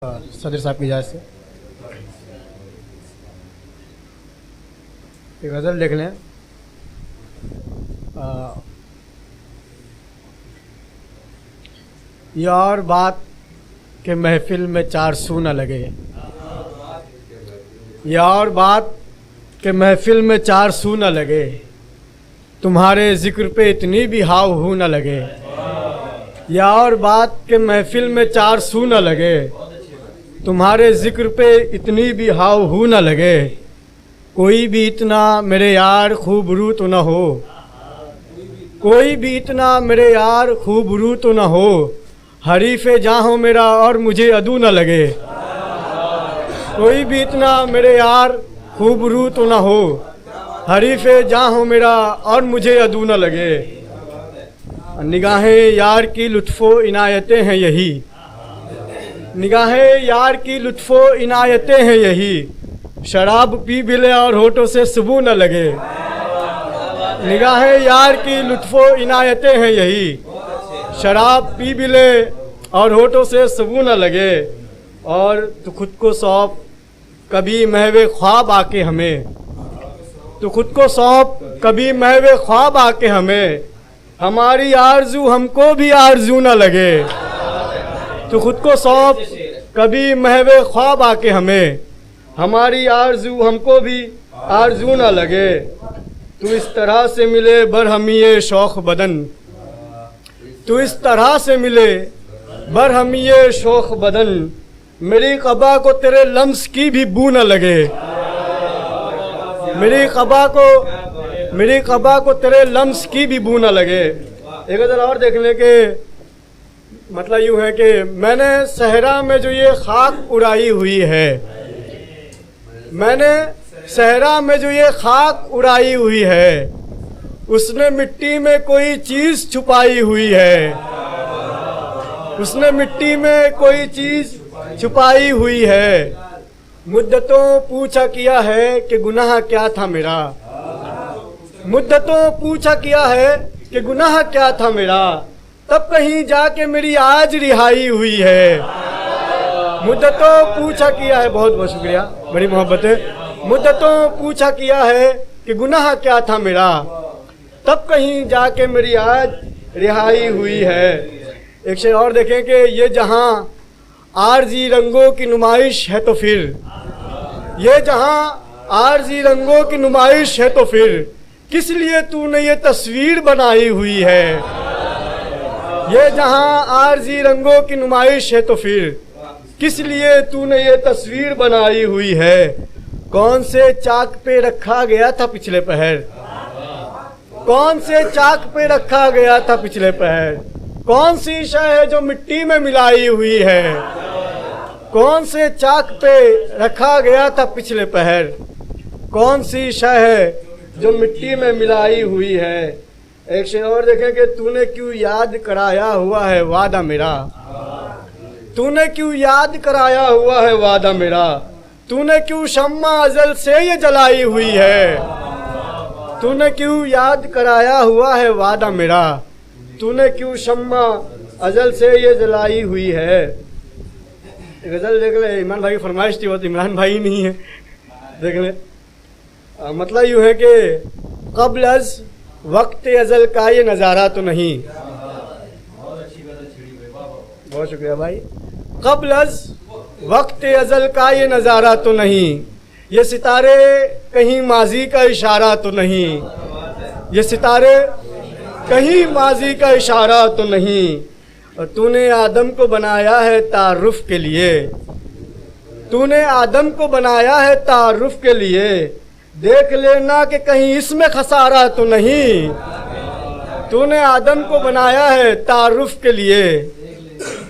सदर साहब की इजाज़त से एक गज़ल देख लें। यार बात के महफिल में चार सू न लगे, यार बात के महफिल में चार सू न लगे, तुम्हारे जिक्र पे इतनी भी हाव हू न लगे। यार बात के महफिल में चार सू न लगे, तुम्हारे जिक्र पे इतनी भी हाव हू न लगे। कोई भी इतना मेरे यार खूबरू तो न हो, कोई भी इतना मेरे यार खूबरू तो न हो, हरीफ़े जहाँ हो मेरा और मुझे अदू न लगे। कोई भी इतना मेरे यार खूबरू तो न हो, हरीफ़े जहाँ हो मेरा और मुझे अदू न लगे। निगाहें यार की लुत्फ़ो इनायतें हैं यही, निगाहें यार की लुत्फ़ो इनायतें हैं यही, शराब पी भी ले और होठों से सुबह न लगे। निगाहें यार की लुत्फ़ो इनायतें हैं यही, शराब पी भी ले और होठों से सुबह न लगे। और तू खुद को सौंप कभी महवे ख्वाब आके हमें, तू खुद को सौंप कभी महवे ख्वाब आके हमें, हमारी आरज़ू हमको भी आरज़ू न लगे। तो खुद को सौंप कभी महवे ख्वाब आके हमें, हमारी आरज़ू हमको भी आरज़ू न लगे। तू इस तरह से मिले बरहमीए शौक़ बदन, तू इस तरह से मिले बरहमीए शौक़ बदन, मेरी क़बा को तेरे लम्स की भी बू न लगे। मेरी क़बा को तेरे लम्स की भी बू न लगे। एक गज़ल और देखने के मतलब यूँ है कि मैंने सहरा में जो ये खाक उड़ाई हुई है, मैंने सहरा में जो ये खाक उड़ाई हुई है, उसने मिट्टी में कोई चीज़ छुपाई हुई है, उसने मिट्टी में कोई चीज़ छुपाई हुई है। मुद्दतों पूछा किया है कि गुनाह क्या था मेरा, मुद्दतों पूछा किया है कि गुनाह क्या था मेरा, तब कहीं जाके मेरी आज रिहाई हुई है। मुद्दतों पूछा किया है, बहुत बहुत शुक्रिया, बड़ी मोहब्बत है। मुद्दतों पूछा किया है कि गुनाह क्या था मेरा, तब कहीं जाके मेरी आज रिहाई हुई है। एक शेर और देखें कि ये जहां आरज़ी रंगों की नुमाइश है तो फिर, ये जहां आरज़ी रंगों की नुमाइश है तो फिर, किस लिए तूने ये तस्वीर बनाई हुई है। ये जहां आरज़ी रंगों की नुमाइश है तो फिर, किस लिए तूने ये तस्वीर बनाई हुई है। कौन से चाक पे रखा गया था पिछले पहर, कौन से चाक पे रखा गया था पिछले पहर, कौन सी शय है जो मिट्टी में मिलाई हुई है। कौन से चाक पे रखा गया था पिछले पहर, कौन सी शय है जो मिट्टी में मिलाई हुई है। एक शेर और देखें कि तूने क्यों याद कराया हुआ है वादा मेरा, तूने क्यों याद कराया हुआ है वादा मेरा, तूने क्यों शम्मा अज़ल से ये जलाई हुई है। तूने क्यों याद कराया हुआ है वादा मेरा, तूने क्यों शम्मा अज़ल से ये जलाई हुई है। गज़ल देख ले, इमरान भाई की फरमाइश थी, वो तो इमरान भाई नहीं है, देख ले। मतलब यूँ है कि क़ब्ल अज़ वक्त अज़ल का ये नज़ारा तो नहीं, बहुत शुक्रिया भाई। क़ब्ल अज़ वक्त अज़ल का ये नज़ारा तो नहीं, ये सितारे कहीं माजी का इशारा तो नहीं, ये सितारे कहीं माजी का इशारा तो नहीं। और तूने आदम को बनाया है तारुफ के लिए, तूने आदम को बनाया है तारुफ के लिए, देख लेना कि कहीं इसमें खसारा तो नहीं। तूने आदम को बनाया है तारुफ के लिए,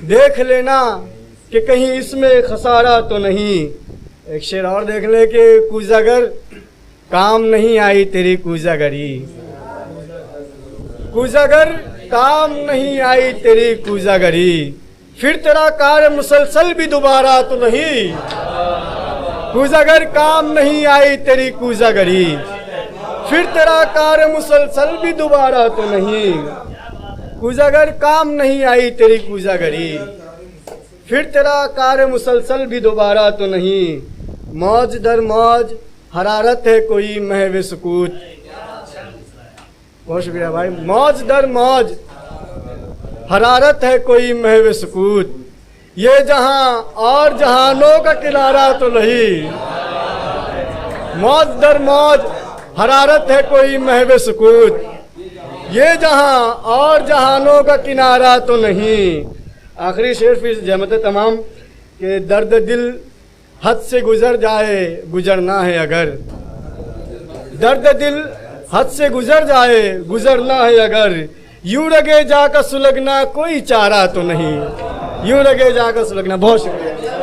देख लेना कि कहीं इसमें खसारा तो नहीं। एक शेर और देख ले कि कूजागर काम नहीं आई तेरी कूजागरी, कूजागर काम नहीं आई तेरी कूजागरी, फिर तेरा कार मुसलसल भी दोबारा तो नहीं। कूजागर काम नहीं आई तेरी कूजागरी, फिर तेरा कार मुसलसल भी दोबारा तो नहीं। कूजागर काम नहीं आई तेरी कूजागरी, फिर तेरा कार्य मुसलसल भी दोबारा तो नहीं। मौज दर मौज हरारत है कोई महव सुकूत। बहुत शुक्रिया भाई। मौज दर मौज हरारत है कोई महव सुकूत। ये जहां और जहानों का किनारा तो नहीं। मौज दर मौज हरारत है कोई महव सुकूत। ये जहां और जहानों का किनारा तो नहीं। आखिरी शेर फिर जहमत तमाम के दर्द दिल हद से गुजर जाए गुजरना है अगर। दर्द दिल हद से गुजर जाए गुजरना है अगर। यूं लगे जाकर सुलगना कोई चारा तो नहीं। यूं लगे जाकर सुलगना। बहुत शुक्रिया।